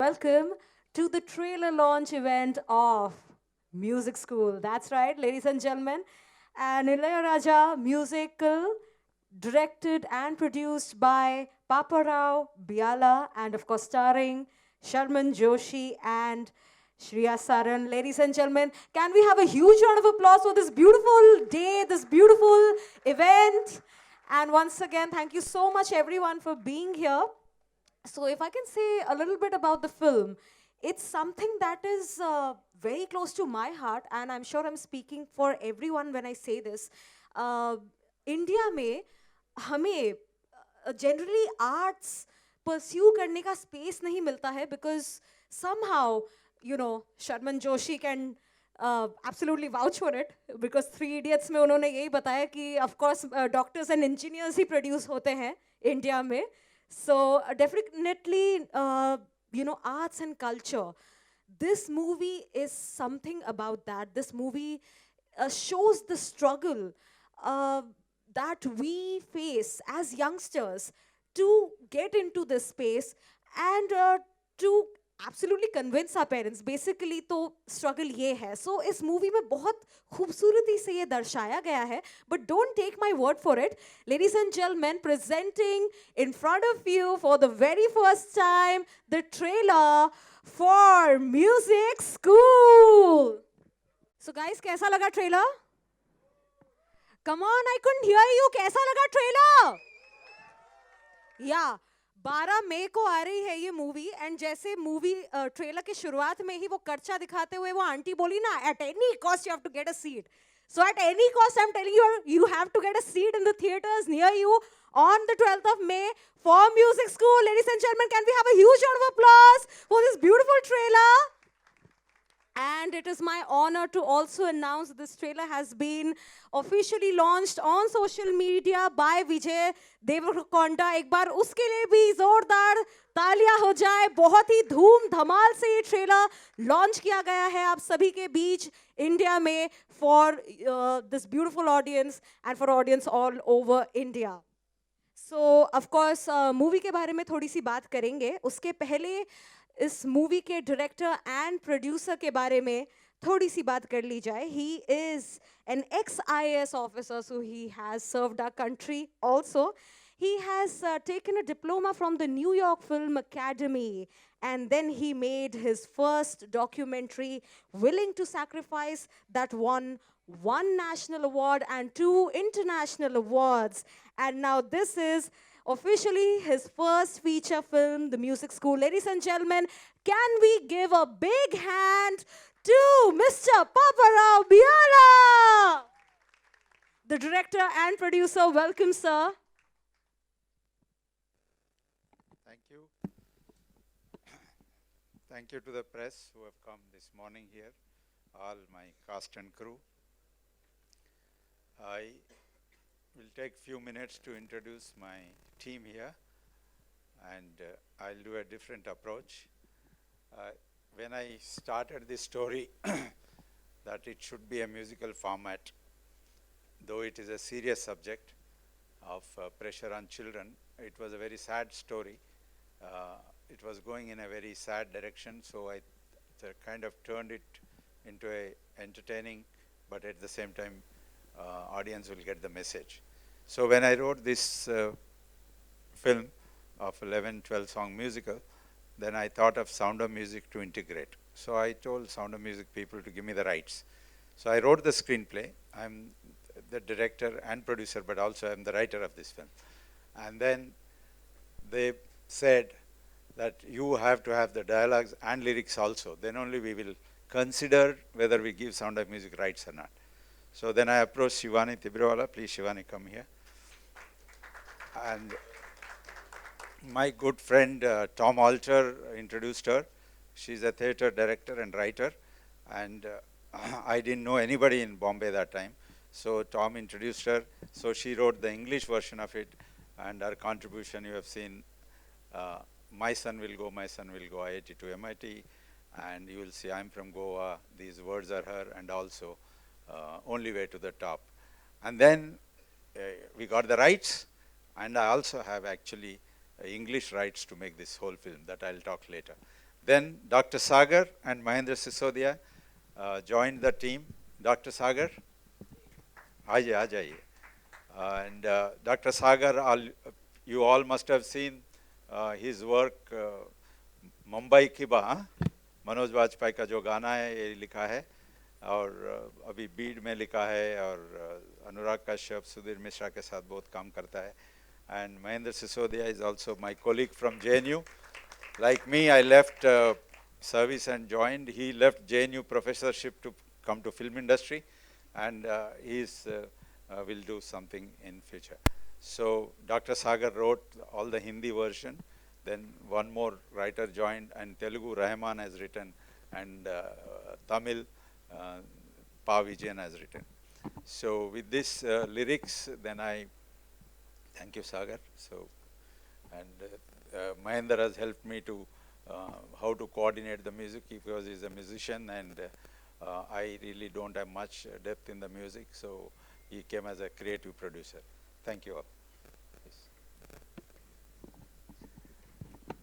Welcome to the trailer launch event of Music School. That's right, ladies and gentlemen. An Ilayaraja musical directed and produced by Paparao Biala and of course starring Sharman Joshi and Shriya Saran. Ladies and gentlemen, can we have a huge round of applause for this beautiful day, this beautiful event? And once again, thank you so much everyone for being here. So, if I can say a little bit about the film, it's something that is very close to my heart, and I'm sure I'm speaking for everyone when I say this. Uh, India में हमें generally arts pursue करने का space नहीं मिलता है because somehow Sharman Joshi can absolutely vouch for it because Three Idiots में उन्होंने यही बताया कि of course doctors and engineers ही प्रोड्यूस होते हैं इंडिया में. So definitely, arts and culture. This movie is something about that. This movie shows the struggle uh, that we face as youngsters to get into this space and to absolutely convince our parents. Basically, तो struggle ये है. So इस movie में बहुत खूबसूरती से ये दर्शाया गया है. But don't take my word for it. Ladies and gentlemen, presenting in front of you for the very first time the trailer for Music School. So guys, कैसा लगा trailer? Come on, I couldn't hear you. कैसा लगा trailer? Yeah. 12 मई को आ रही है ये movie and जैसे movie trailer के शुरुआत में ही वो कर्चा दिखाते हुए वो आंटी बोली ना at any cost you have to get a seat. So at any cost, I'm telling you, you have to get a seat in the theaters near you on the 12th of May for Music School. Ladies and gentlemen, can we have a huge round of applause for this beautiful trailer? And it is my honor to also announce this trailer has been officially launched on social media by Vijay Deverakonda. एक बार उसके लिए भी जोरदार तालियां हो जाए. बहुत ही धूम धमाल से ये ट्रेलर लॉन्च किया गया है आप सभी के बीच इंडिया में for this beautiful audience and for audience all over India. So of course movie के बारे में थोड़ी सी बात करेंगे. उसके पहले इस मूवी के डायरेक्टर एंड प्रोड्यूसर के बारे में थोड़ी सी बात कर ली जाए. He is an x IAS officer, so he has served our country also. He has taken a diploma from the New York Film Academy, and then he made his first documentary, willing to sacrifice, that won one national award and 2 international awards. And now this is officially his first feature film, The Music School. Ladies and gentlemen, can we give a big hand to Mr. Paparao Biala, the director and producer. Welcome, sir. Thank you. Thank you to the press who have come this morning here, all my cast and crew. I will take few minutes to introduce my team here, and I'll do a different approach. When I started this story that it should be a musical format, though it is a serious subject of pressure on children, it was a very sad story. It was going in a very sad direction, so I kind of turned it into a entertaining, but at the same time audience will get the message. So when I wrote this film of 11, 12 song musical, then I thought of Sound of Music to integrate. So I told Sound of Music people to give me the rights. So I wrote the screenplay. I'm the director and producer, but also I'm the writer of this film. And then they said that you have to have the dialogues and lyrics also. Then only we will consider whether we give Sound of Music rights or not. So then I approached Shivani Tibrewala. Please, Shivani, come here. And my good friend Tom Alter introduced her. She's a theater director and writer. And I didn't know anybody in Bombay that time. So Tom introduced her. So she wrote the English version of it. And her contribution you have seen, My Son Will Go, My Son Will Go, IIT to MIT. And you will see I'm from Goa. These words are her. And also Only Way to the Top. And then we got the rights. And I also have actually English rights to make this whole film that I'll talk later. Then Dr. Sagar and Mahendra Sisodia joined the team. Dr. Sagar, आ जाइए. And Dr. Sagar, you all must have seen his work, Mumbai की बा, मनोज वाजपेयी का जो गाना है ये लिखा है, और अभी बीड में लिखा है, और अनुराग कश्यप, सुधीर मिश्रा के साथ बहुत काम करता है. And Mahendra Sisodia is also my colleague from JNU. Like me, I left service and joined. He left JNU professorship to come to film industry, and he's will do something in future. So Dr. Sagar wrote all the Hindi version. Then one more writer joined, and Telugu Rahman has written, and Tamil Pa Vijayan has written. So with this lyrics, then I thank you, Sagar. So, and Mahendra has helped me to how to coordinate the music because he's a musician, and I really don't have much depth in the music, so he came as a creative producer. Thank you all.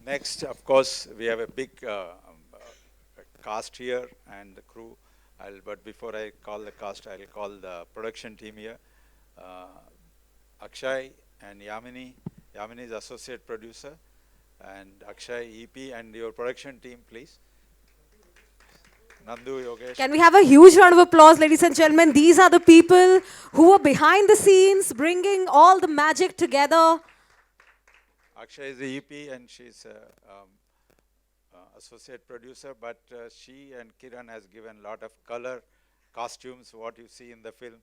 Next, of course, we have a big cast here and the crew. But before I call the cast, I'll call the production team here. Akshay and Yamini. Yamini is associate producer, and Akshay EP, and your production team, please. Nandu, Yogesh. Can we have a huge round of applause, ladies and gentlemen? These are the people who are behind the scenes, bringing all the magic together. Akshay is the EP, and she's associate producer, but she and Kiran has given a lot of color, costumes, what you see in the film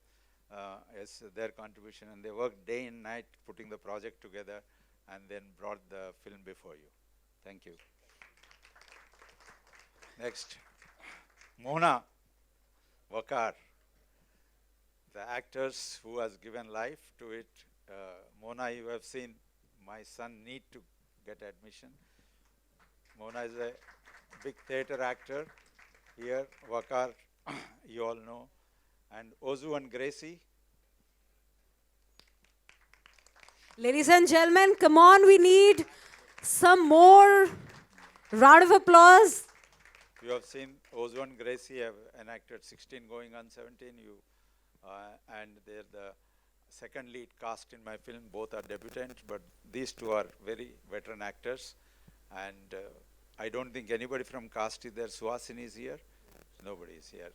is their contribution, and they worked day and night putting the project together and then brought the film before you. Thank you. Next, Mona Wakar, the actors who has given life to it. Mona, you have seen my son need to get admission. Mona is a big theater actor here. Wakar, you all know. And Ozu and Gracie. Ladies and gentlemen, come on, we need some more round of applause. You have seen Ozu and Gracie have enacted 16 going on 17. And they're the second lead cast in my film. Both are debutants, but these two are very veteran actors. And I don't think anybody from cast is there. Suhasini is here. Nobody is here.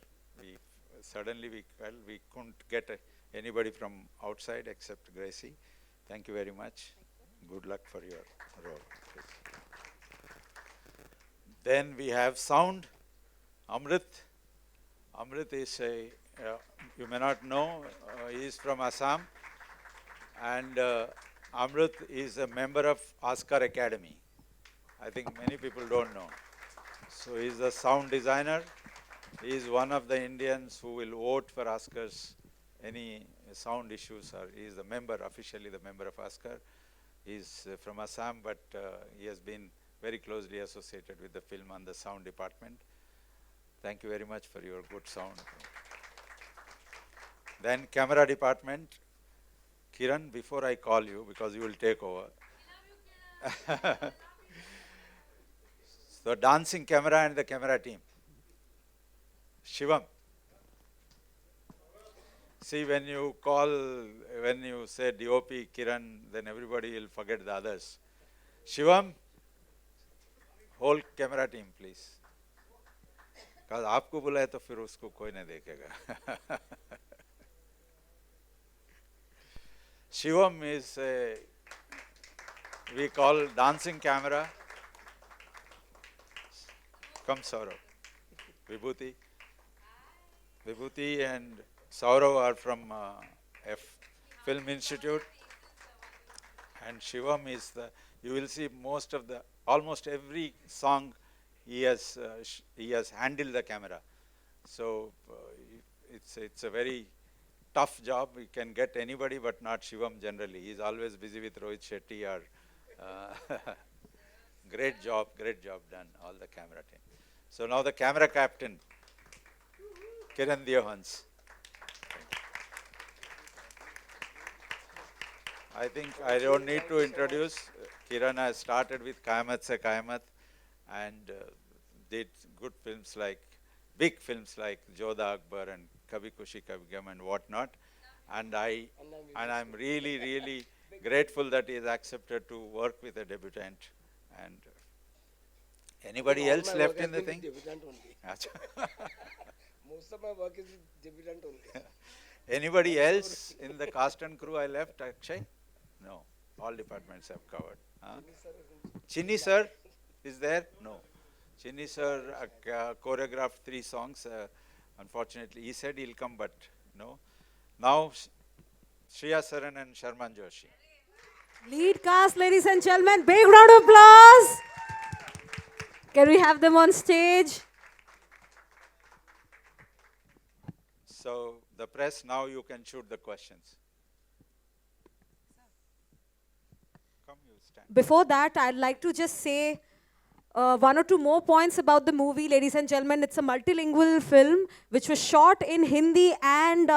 Suddenly we couldn't get anybody from outside except Gracie. Thank you very much. Good luck for your role. Please. Then we have sound. Amrit. Amrit is you may not know, he is from Assam. And Amrit is a member of Oscar Academy. I think many people don't know. So he's a sound designer. He is one of the Indians who will vote for Oscars, any sound issues, or he is the member, officially the member of Oscar. He's from Assam, but he has been very closely associated with the film on the sound department. Thank you very much for your good sound. Then camera department. Kiran, before I call you, because you will take over. So dancing camera and the camera team. Shivam. See, when you say DOP Kiran, then everybody will forget the others. Shivam, whole camera team, please. Because आपको बुलाए तो फिर उसको कोई नहीं देखेगा. Shivam is we call dancing camera. Come, Saurav. Vibhuti and Saurav are from Film Institute. And Shivam is you will see almost every song he has handled the camera. So it's a very tough job. We can get anybody, but not Shivam generally. He's always busy with Rohit Shetty or great job done, all the camera team. So now the camera captain, Kiran Diohans. I think I don't need to introduce. Kiran has started with Kayamat Se Kayamat, and did good films like, big films like Jodha Akbar and Kabhi Khushi Kabhi Gum and whatnot. And I'm really, really grateful that he has accepted to work with a debutant. And anybody All else my left work in has the been thing? with debutant only. Acha. Most of my work is with debutant only. Anybody else in the cast and crew I left, Akshay? No. All departments have covered. Huh? Chinni sir is there? No. Chinni sir choreographed 3 songs. Unfortunately, he said he'll come, but no. Now, Shriya Saran and Sharman Joshi. Lead cast, ladies and gentlemen, big round of applause. Can we have them on stage? So, the press, now you can shoot the questions. Come, you stand. Before that, I'd like to just say one or two more points about the movie, ladies and gentlemen. It's a multilingual film which was shot in Hindi and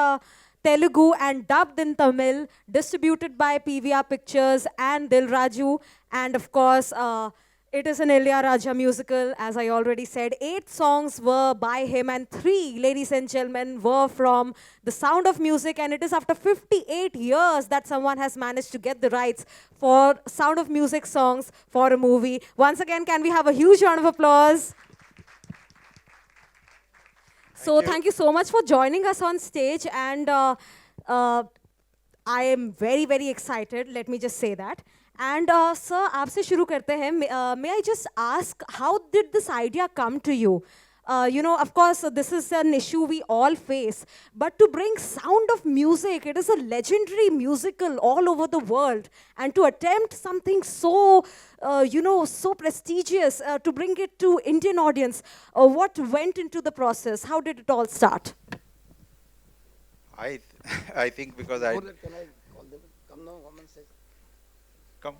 Telugu and dubbed in Tamil, distributed by PVR Pictures and Dil Raju. And of course, it is an Raja musical, as I already said. 8 songs were by him, and 3, ladies and gentlemen, were from The Sound of Music. And it is after 58 years that someone has managed to get the rights for Sound of Music songs for a movie. Once again, can we have a huge round of applause? So you. thank you so much for joining us on stage, and I am very, very excited. Let me just say that. And sir, आपसे शुरू करते हैं. May I just ask, how did this idea come to you? You know, of course, this is an issue we all face. But to bring Sound of Music, it is a legendary musical all over the world. And to attempt something so, you know, so prestigious, to bring it to Indian audience, what went into the process? How did it all start? I think because I... Can I call them? Come now, come and say. Come.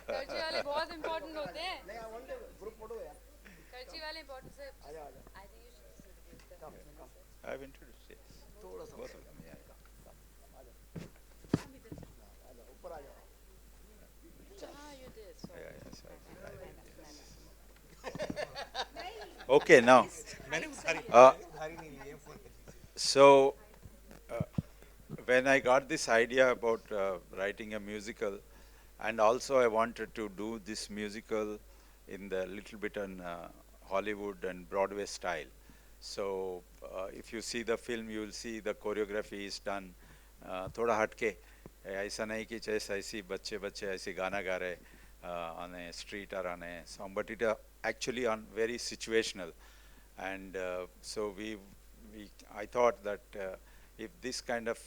खर्ची वाले बहुत important होते हैं नहीं, I want a group photo यार. खर्ची वाले important से आजा. I think you should introduce them I have introduced, yes. थोड़ा सा. Both of them, yeah. आजा, ऊपर आ जाओ. You did so Yeah, yes, I did, yes. Okay, now. So, when I got this idea about writing a musical, and also I wanted to do this musical in the little bit on Hollywood and Broadway style. So, if you see the film, you will see the choreography is done thoda hatke. ऐसा नहीं कि जैसे ऐसी बच्चे ऐसे गाना गा रहे on a street or on a song, but it actually on very situational. And so I thought that if this kind of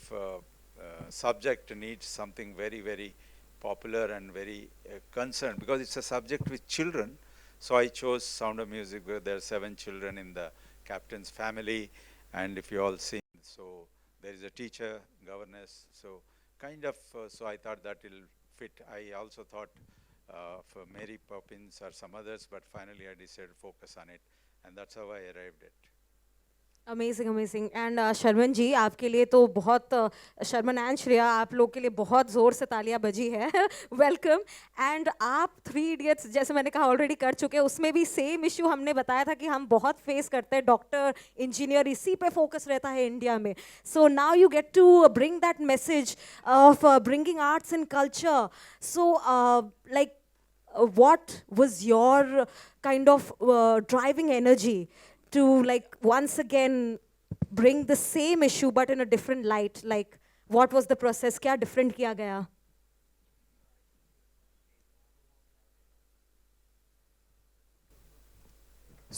subject needs something very, very popular and very concerned, because it's a subject with children, so I chose Sound of Music, where there are 7 children in the captain's family, and if you all seen, so there is a teacher, governess, so kind of, so I thought that will fit. I also thought for Mary Poppins or some others, but finally I decided to focus on it, and that's how I arrived at. Amazing amazing and Sharman ji, आपके लिए तो बहुत Sharman and Shreya, आप लोग के लिए बहुत ज़ोर से तालियां बजी है. वेलकम. एंड आप 3 इडियट्स, जैसे मैंने कहा, ऑलरेडी कर चुके हैं. उसमें भी सेम इशू हमने बताया था कि हम बहुत फेस करते हैं. डॉक्टर, इंजीनियर, इसी पे फोकस रहता है इंडिया में. So now you get to bring that message of bringing arts and culture. So like what was your kind of driving energy to like once again bring the same issue but in a different light? Like what was the process? Kya different kiya gaya?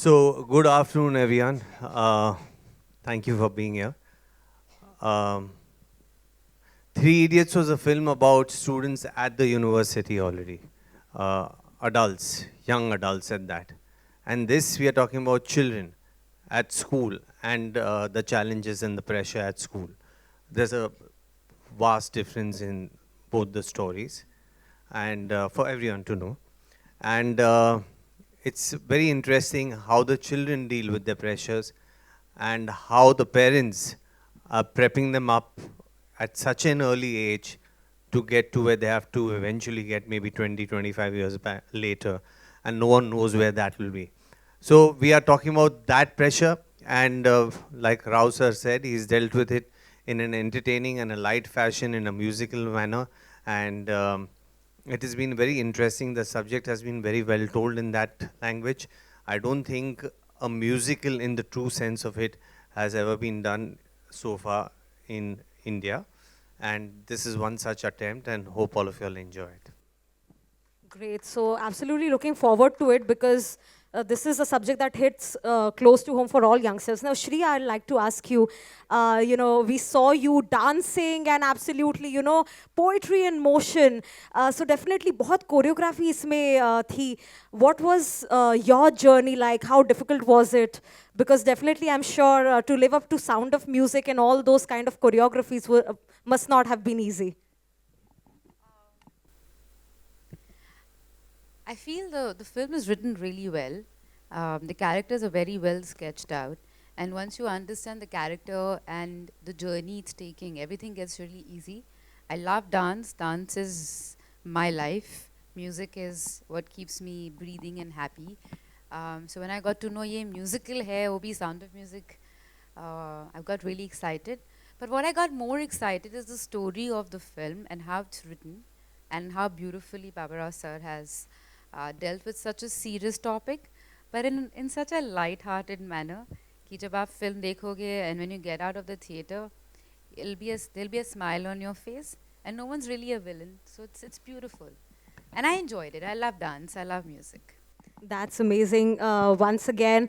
So, good afternoon, everyone. Thank you for being here. Three Idiots was a film about students at the university already. Adults, young adults at that. And this, we are talking about children at school and the challenges and the pressure at school. There's a vast difference in both the stories, and for everyone to know. And it's very interesting how the children deal with their pressures and how the parents are prepping them up at such an early age to get to where they have to eventually get maybe 20, 25 years back later, and no one knows where that will be. So we are talking about that pressure, and like Rao sir said, he's dealt with it in an entertaining and a light fashion, in a musical manner, and it has been very interesting. The subject has been very well told in that language. I don't think a musical in the true sense of it has ever been done so far in India. And this is one such attempt, and hope all of you all enjoy it. Great. So absolutely looking forward to it because this is a subject that hits close to home for all youngsters. Now, Shriya, I'd like to ask you, we saw you dancing and absolutely, poetry in motion. So definitely बहुत choreography इसमें थी. What was your journey like? How difficult was it? Because definitely I'm sure to live up to Sound of Music and all those kind of choreographies must not have been easy. I feel the film is written really well. The characters are very well sketched out. And once you understand the character and the journey it's taking, everything gets really easy. I love dance. Dance is my life. Music is what keeps me breathing and happy. So when I got to know ye musical hai, wo bhi Sound of Music, I got really excited. But what I got more excited is the story of the film and how it's written and how beautifully Babarao sir has dealt with such a serious topic, but in such a light-hearted manner. कि जब आप film देखोगे and when you get out of the theater, there'll be a smile on your face, and no one's really a villain. So it's beautiful, and I enjoyed it. I love dance. I love music. That's amazing. Once again,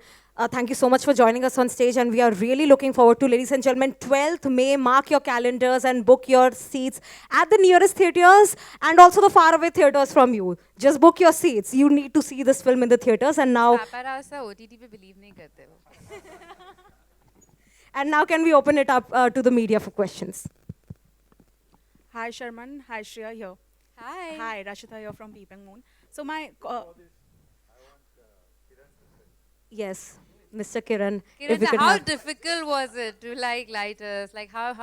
thank you so much for joining us on stage, and we are really looking forward to, ladies and gentlemen, 12th May. Mark your calendars and book your seats at the nearest theaters and also the faraway theaters from you. Just book your seats. You need to see this film in the theaters. And now, Paparazzi OTT पे believe नहीं करते वो. can we open it up to the media for questions? Hi Sharman, hi Shriya here. Hi. Hi, Rashita here from Peeping Moon. So my Yes, Mr. Kiran. Kiran, If we sir, could how have. difficult was it to like light us? Like how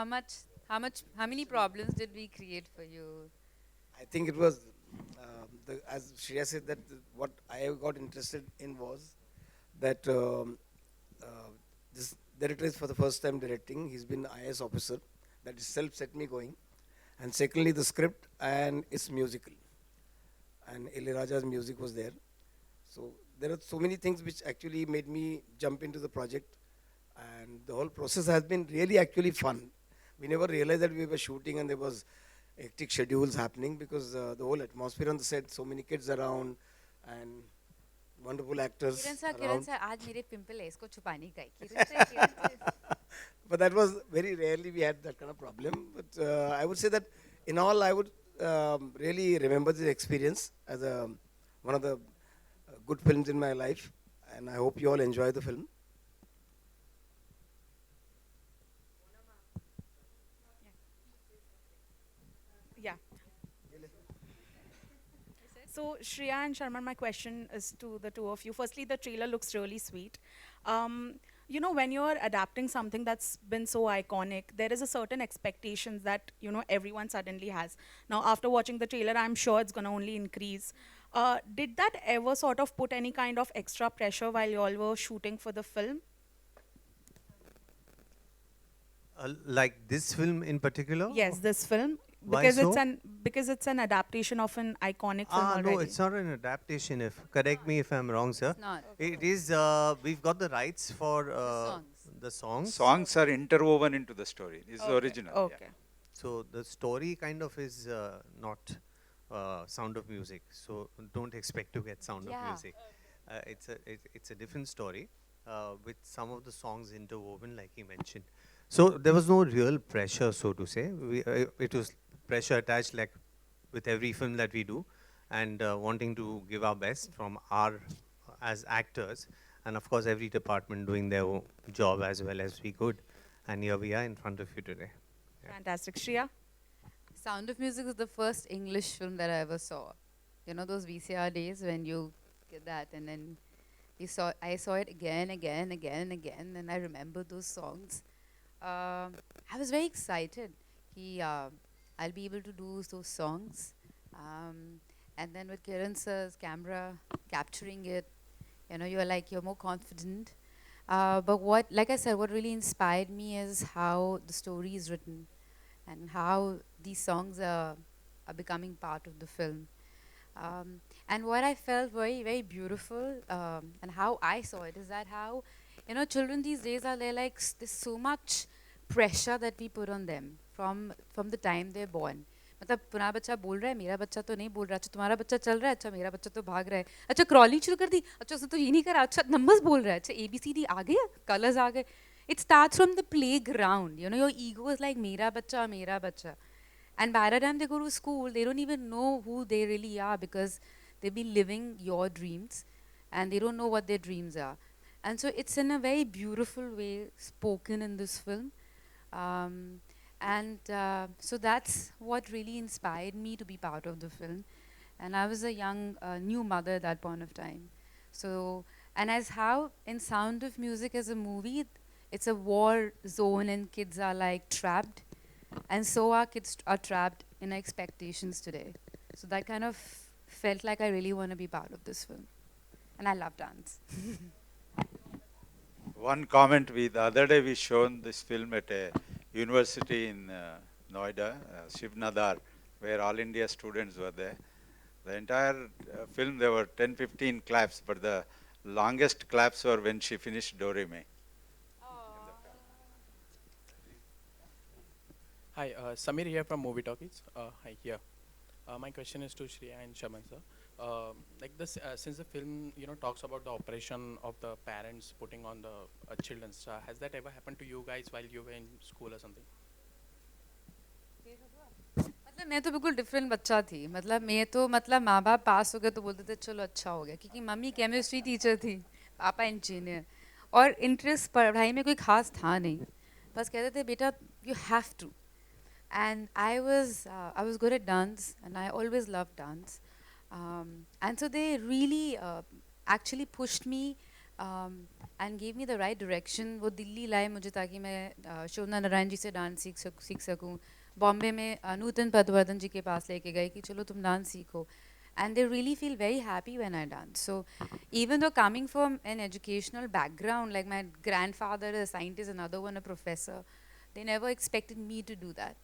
many problems did we create for you? I think it was, as Shriya said, that what I got interested in was that this director is for the first time directing. He's been IAS officer. That itself set me going. And secondly, the script and it's musical. And Ilayaraja's music was there. So there are so many things which actually made me jump into the project. And the whole process has been really actually fun. We never realized that we were shooting and there was hectic schedules happening because the whole atmosphere on the set, so many kids around and wonderful actors Kiran around. sir, आज मेरे pimple है, इसको छुपाने का है. Kiran sir. But that was very rarely we had that kind of problem. But I would say that in all, I would really remember this experience as one of the good films in my life. And I hope you all enjoy the film. yeah. So Shriya and Sharman, my question is to the two of you. Firstly, the trailer looks really sweet. When you're adapting something that's been so iconic, there is a certain expectations that everyone suddenly has. Now, after watching the trailer, I'm sure it's gonna only increase. Did that ever sort of put any kind of extra pressure while you all were shooting for the film? Like this film in particular? Yes, this film. Why Because so? it's an adaptation of an iconic film already. No, it's not an adaptation. Correct me if I'm wrong, sir. It's not. It is. We've got the rights for songs. the songs. Songs are interwoven into the story. This is the original. yeah. Okay. So the story kind of is not Sound of Music. So don't expect to get Sound Yeah. of Music. It's a different story with some of the songs interwoven, like he mentioned. So there was no real pressure, so to say. It was pressure attached, like with every film that we do, and wanting to give our best from our as actors, and of course every department doing their job as well as we could. And here we are in front of you today. Fantastic. Shriya? Sound of Music is the first English film that I ever saw. You know those VCR days when you get that and then I saw it again, and I remember those songs. I was very excited. I'll be able to do those songs. And then with Kiran sir's camera capturing it, you know, you're more confident. But what, like I said, what really inspired me is how the story is written and how these songs are becoming part of the film. And what I felt very, very beautiful, and how I saw it, is that how, you know, children these days are, they're like, there's so much pressure that we put on them from the time they're born. मतलब तुम्हारा बच्चा बोल रहा है, मेरा बच्चा तो नहीं बोल रहा, अच्छा तुम्हारा बच्चा चल रहा है, अच्छा मेरा बच्चा तो भाग रहा है, अच्छा क्रॉलिंग शुरू कर दी, अच्छा उसने तो ये नहीं करा, अच्छा नंबर्स बोल रहा है, अच्छा ABCD आ गया, कलर्स आ गए. It starts from the playground. You know, your ego is like मेरा बच्चा, मेरा बच्चा. And by the time they go to school, they don't even know who they really are, because they've been living your dreams and they don't know what their dreams are. And so it's in a very beautiful way spoken in this film. Um, and so that's what really inspired me to be part of the film. And I was a young, new mother at that point of time. So, and as how in Sound of Music as a movie, it's a war zone and kids are like trapped, and so our kids are trapped in our expectations today. So that kind of felt like I really want to be part of this film. And I love dance. One comment, the other day we shown this film at a university in Noida, Shivnadar, where all India students were there. The entire film, there were 10-15 claps, but the longest claps were when she finished Do Re Mi. Hi, Samir here from Movie Talkies. Hi, here. My question is to Shriya and Shaman sir. Like this, since the film, you know, talks about the operation of the parents putting on the children, has that ever happened to you guys while you were in school or something? मतलब मैं तो बिल्कुल different बच्चा थी. मतलब मैं तो, मतलब माँ बाप पास हो गए तो बोलते थे चलो अच्छा हो गया, क्योंकि मम्मी केमिस्ट्री टीचर थी, पापा इंजीनियर, और इंटरेस्ट पढ़ाई में कोई खास था नहीं. बस कहते थे बेटा you have to. And I was good at dance, and I always loved dance, and so they really actually pushed me and gave me the right direction. वो दिल्ली लाए मुझे ताकि मैं शोभना नारायण जी से डांस सीख सकूं. बॉम्बे में नूतन पदवर्धन जी के पास लेके गए कि चलो तुम डांस सीखो. And they really feel very happy when I dance. So even though coming from an educational background, like my grandfather is a scientist, another one a professor, they never expected me to do that.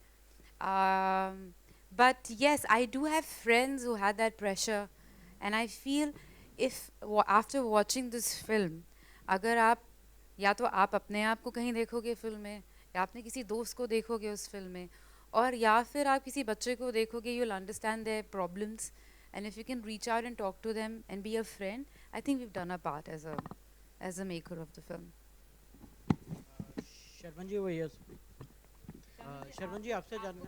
But yes, I do have friends who had that pressure, and I feel if after watching this film, अगर आप या तो आप अपने आप को कहीं देखोगे फिल्म में, या आपने किसी दोस्त को देखोगे उस फिल्म में, और या फिर आप किसी बच्चे को देखोगे, you'll understand their problems, and if you can reach out and talk to them and be a friend, I think we've done our part as a maker of the film. Sharman जी वही शर्मन जी आपसे जानना,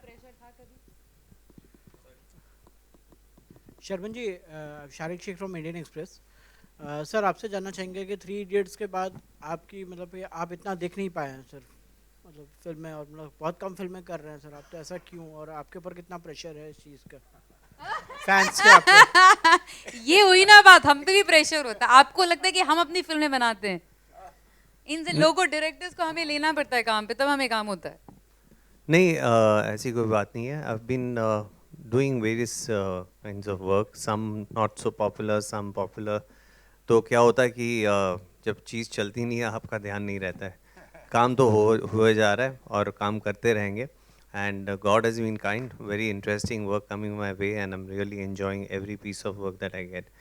Sharman ji Sharik Sheikh from Indian Express. Sir आपसे जानना चाहेंगे कि 3 idiots के बाद आपकी, मतलब आप इतना देख नहीं पाए हैं सर, मतलब फिल्में, और मतलब बहुत कम फिल्में कर रहे हैं सर, आप तो ऐसा क्यों, और आपके ऊपर कितना प्रेशर है इस चीज़ का फैंस के आपके? ये हुई ना बात, हम पे भी प्रेशर होता है. आपको लगता है कि हम अपनी फिल्में बनाते हैं, इन लोगों डायरेक्टर्स को हमें लेना पड़ता है काम पे, तब हमें काम होता है. नहीं, ऐसी कोई बात नहीं है. I've been doing various kinds of work, some not so popular, some popular. तो क्या होता है कि जब चीज़ चलती नहीं है आपका ध्यान नहीं रहता है. काम तो हुए जा रहा है और काम करते रहेंगे. And God has been kind, very interesting work coming my way, and I'm really enjoying every piece of work that I get.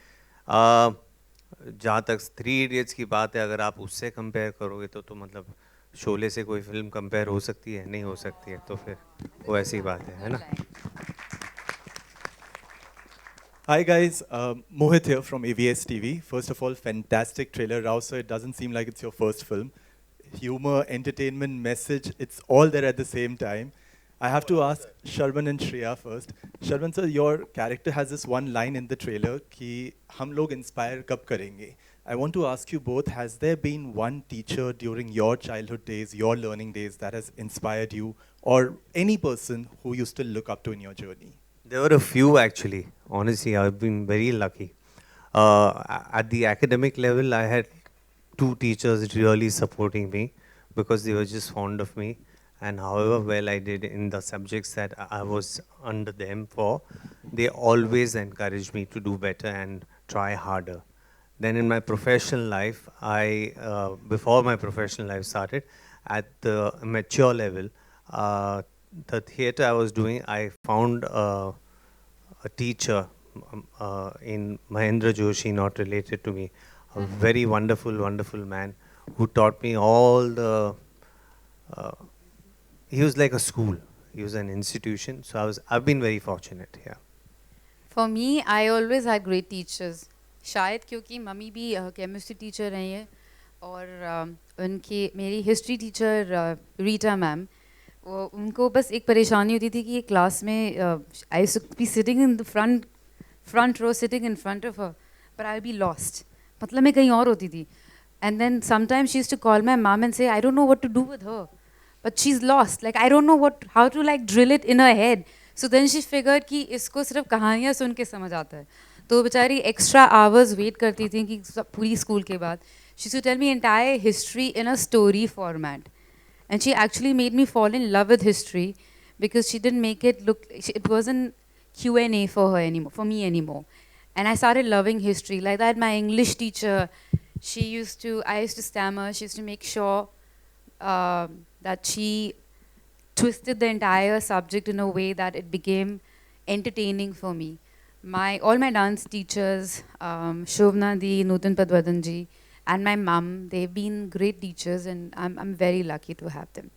जहाँ तक 3 Idiots की बात है, अगर आप उससे कंपेयर करोगे तो मतलब शोले से कोई फिल्म कंपेयर हो सकती है? नहीं हो सकती है. तो फिर वो ऐसी बात है ना. Hi guys, Mohit here from AVS TV. First of all, fantastic trailer, Rao sir. It doesn't seem like it's your first film. Humor, entertainment, message, it's all there at the same time. I have to ask Sharman and Shriya first. Sharman sir, your character has this one line in the trailer कि हम लोग inspire कब करेंगे. I want to ask you both, has there been one teacher during your childhood days, your learning days, that has inspired you, or any person who you still look up to in your journey? There were a few actually. Honestly, I've been very lucky. At the academic level, I had 2 teachers really supporting me because they were just fond of me. and however well I did in the subjects that I was under them for, they always encouraged me to do better and try harder. Then in my professional life, before my professional life started, at the mature level, the theater I was doing, I found a teacher in Mahendra Joshi, not related to me, a very wonderful, wonderful man who taught me all the. Uh, he was like a school. He was an institution. So I've been very fortunate here. For me, I always had great teachers. शायद क्योंकि mummy भी chemistry teacher रही है और उनकी मेरी history teacher Rita ma'am, वो उनको बस एक परेशानी होती थी कि ये क्लास में I used to be sitting in the front row sitting in front of her, but I be lost, मतलब मैं कहीं और होती थी. And then sometimes she used to call my mom and say, I don't know what to do with her. But she's lost. Like, I don't know how to like drill it in her head. So then she figured कि इसको सिर्फ कहानियाँ सुन के समझ आता है. तो बेचारी extra hours wait करती थी कि पूरी school के बाद. She used to tell me entire history in a story format. And she actually made me fall in love with history because she didn't make it look, it wasn't Q&A for her anymore, for me anymore. And I started loving history. Like that, my English teacher, I used to stammer, she used to make sure that she twisted the entire subject in a way that it became entertaining for me. All my dance teachers, Shobna Di, Nutan Padwadan ji, and my mum, they've been great teachers, and I'm very lucky to have them.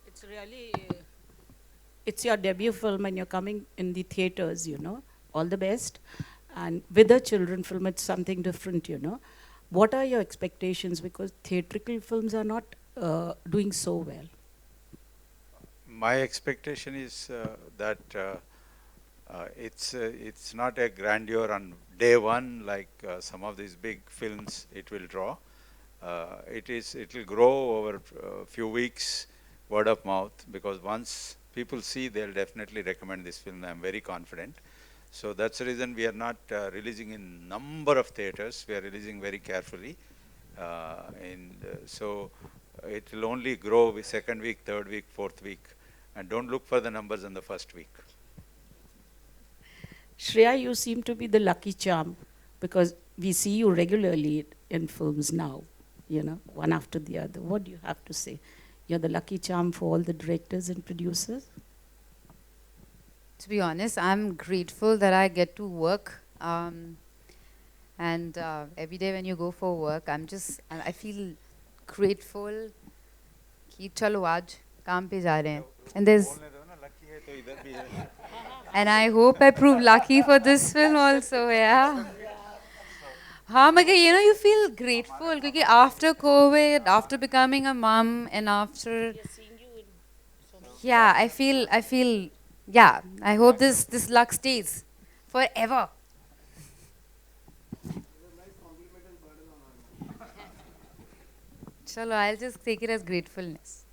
It's really, it's your debut film and you're coming in the theaters, all the best. And with a children film, it's something different. What are your expectations? Because theatrical films are not doing so well. My expectation is that it's not a grandeur on day one like some of these big films it will draw. It will grow over a few weeks, word of mouth, because once people see, they'll definitely recommend this film. I'm very confident. So that's the reason we are not releasing in number of theaters. We are releasing very carefully. So it will only grow with second week, third week, fourth week. And don't look for the numbers in the first week. Shriya, you seem to be the lucky charm because we see you regularly in films now, one after the other. What do you have to say? You're the lucky charm for all the directors and producers? To be honest, I'm grateful that I get to work. And every day when you go for work, I feel grateful कि चलो आज काम पे जा रहे हैं. And I hope I prove lucky for this film also, yeah. हाँ मगर you feel grateful because after COVID, after becoming a mom, and after I feel yeah, I hope this luck stays forever. Chalo, I'll just take it as gratefulness.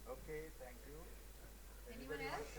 Okay, thank you. Anyone else?